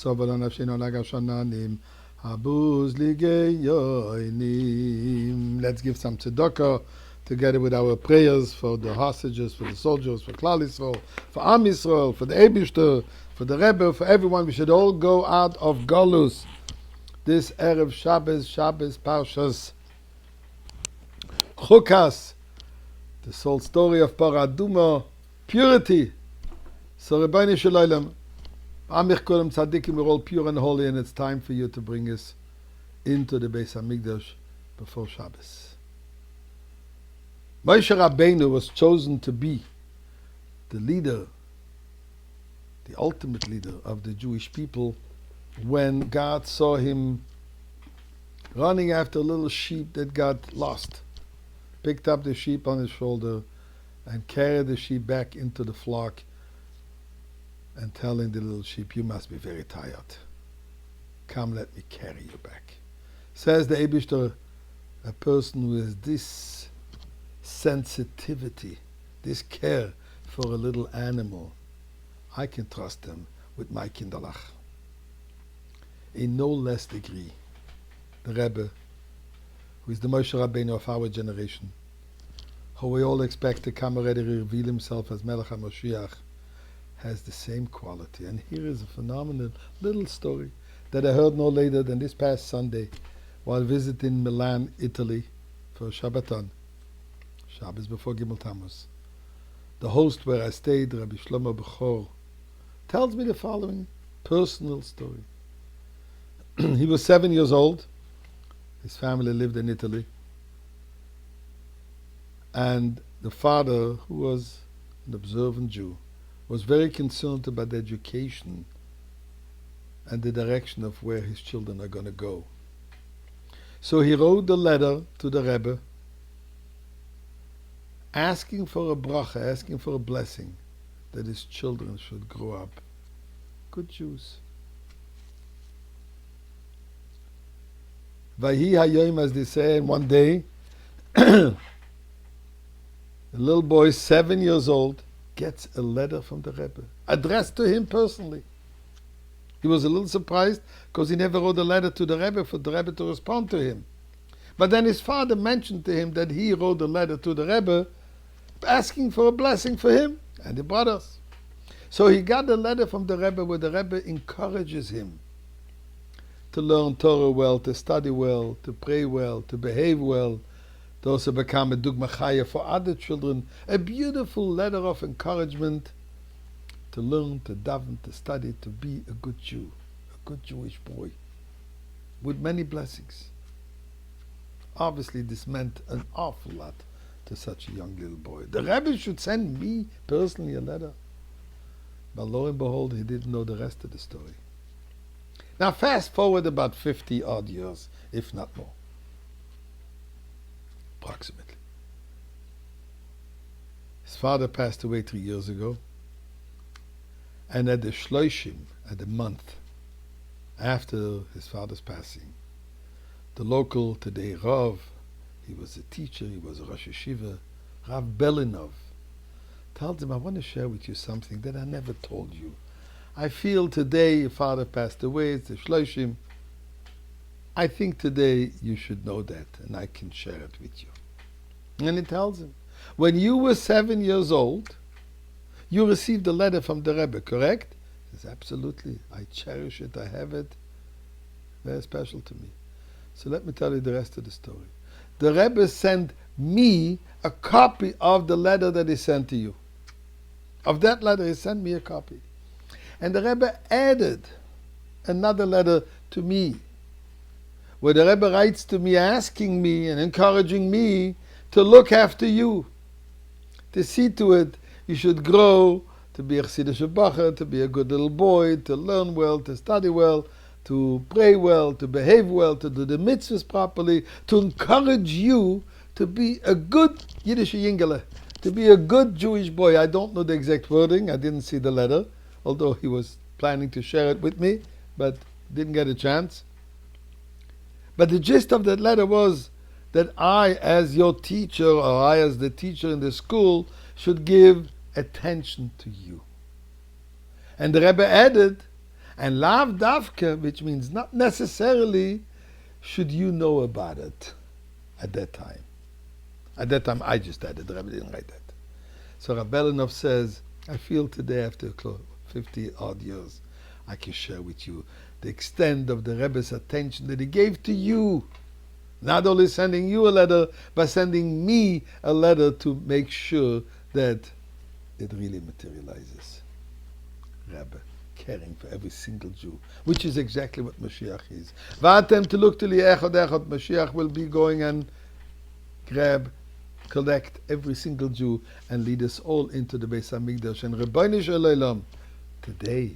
Sovala nafsheno lagashananim. Habuz ligeyoinim. Let's give some tzedakah together with our prayers for the hostages, for the soldiers, for Klal Yisrael, for Am Yisrael, for the Eibishter, for the Rebbe, for everyone. We should all go out of Golus this Erev Shabbos Parshas Chukas, the whole story of Paraduma, purity. So Rebbeinu Shalom, Amich Kolam Tzadikim, we're all pure and holy, and it's time for you to bring us into the Beis Hamikdash before Shabbos. Moshe Rabbeinu was chosen to be the leader, the ultimate leader of the Jewish people, when God saw him running after a little sheep that got lost, picked up the sheep on his shoulder and carried the sheep back into the flock and telling the little sheep, you must be very tired. Come, let me carry you back. Says the Eibishter, a person who has this sensitivity, this care for a little animal, I can trust them with my kinderlach. In no less degree, the Rebbe, who is the Moshe Rabbeinu of our generation, who we all expect to come already reveal himself as Melech HaMashiach, has the same quality. And here is a phenomenal little story that I heard no later than this past Sunday while visiting Milan, Italy, for Shabbaton, Shabbos before Gimel Tammuz. The host where I stayed, Rabbi Shlomo Bechor, tells me the following personal story. He was 7 years old. His family lived in Italy. And the father, who was an observant Jew, was very concerned about the education and the direction of where his children are going to go. So he wrote a letter to the Rebbe asking for a bracha, asking for a blessing that his children should grow up good Jews. Vahi hayoim, as they say, and one day, the little boy, 7 years old, gets a letter from the Rebbe, addressed to him personally. He was a little surprised because he never wrote a letter to the Rebbe for the Rebbe to respond to him. But then his father mentioned to him that he wrote a letter to the Rebbe asking for a blessing for him and the brothers. So he got a letter from the Rebbe where the Rebbe encourages him to learn Torah well, to study well, to pray well, to behave well, to also become a dugma chaya for other children. A beautiful letter of encouragement to learn, to daven, to study, to be a good Jew, a good Jewish boy, with many blessings. Obviously, this meant an awful lot to such a young little boy. The Rebbe should send me personally a letter. But lo and behold, he didn't know the rest of the story. Now fast forward about 50 odd years, if not more, approximately. His father passed away 3 years ago, and at the Shloshim, at the month after his father's passing, the local today Rav, he was a teacher, he was a Rosh Yeshiva, Rav Belinov, tells him, I want to share with you something that I never told you. I feel today your father passed away, it's the Shloshim. I think today you should know that, and I can share it with you. And he tells him, when you were 7 years old, you received a letter from the Rebbe, correct? He says, absolutely. I cherish it, I have it. Very special to me. So let me tell you the rest of the story. The Rebbe sent me a copy of the letter that he sent to you. Of that letter, he sent me a copy. And the Rebbe added another letter to me, where the Rebbe writes to me, asking me and encouraging me to look after you, to see to it you should grow, to be a Chassidish bacher, to be a good little boy, to learn well, to study well, to pray well, to behave well, to do the mitzvahs properly, to encourage you to be a good Yiddish Yingele, to be a good Jewish boy. I don't know the exact wording, I didn't see the letter, although he was planning to share it with me, but didn't get a chance. But the gist of that letter was that I, as your teacher, or I, as the teacher in the school, should give attention to you. And the Rebbe added, And lav davka, which means not necessarily should you know about it at that time. At that time, I just added, the Rebbe didn't write that. So Rabbi Belenov says, I feel today, after 50 odd years, I can share with you the extent of the Rebbe's attention that he gave to you. Not only sending you a letter, but sending me a letter to make sure that it really materializes. Rebbe, caring for every single Jew, which is exactly what Mashiach is. Vatem to look to echad echad. Mashiach will be going and collect every single Jew and lead us all into the Beis Hamikdash. And Rebbeinu Shel Olam, today